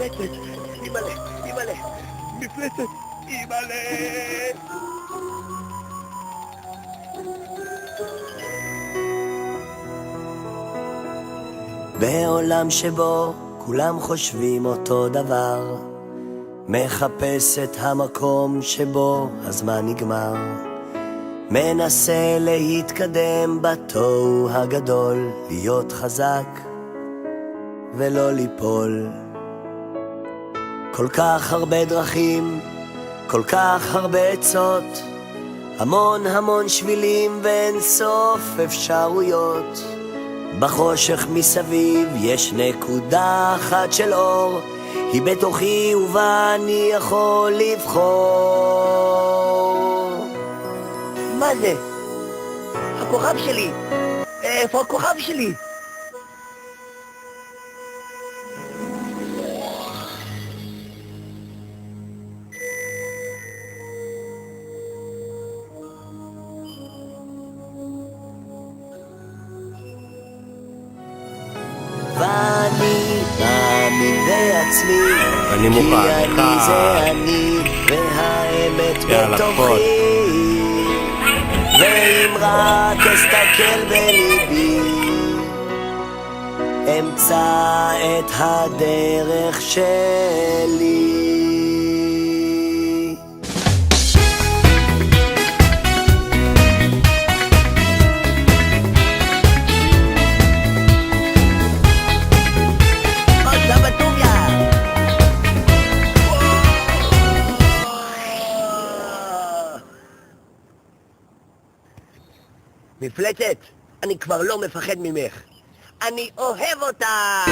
מפלצת, אימא'לה, אימא'לה, מפלצת, אימא'לה. בעולם שבו כולם חושבים אותו דבר, מחפש את המקום שבו הזמן נגמר, מנסה להתקדם בתוהו הגדול, להיות חזק ולא ליפול. כל כך הרבה דרכים, כל כך הרבה עצות, המון המון שבילים ואין סוף אפשרויות. בחושך מסביב יש נקודה אחת של אור, היא בתוכי ובה אני יכול לבחור. מה זה? הכוכב שלי! איפה הכוכב שלי? ואני מאמין בעצמי, אני מוכן, כי אני זה אני, והאמת בתוכי. ואם רק אסתכל בליבי, אמצא את הדרך שלי. מפלצת, אני כבר לא מפחד ממך. אני אוהב אותה.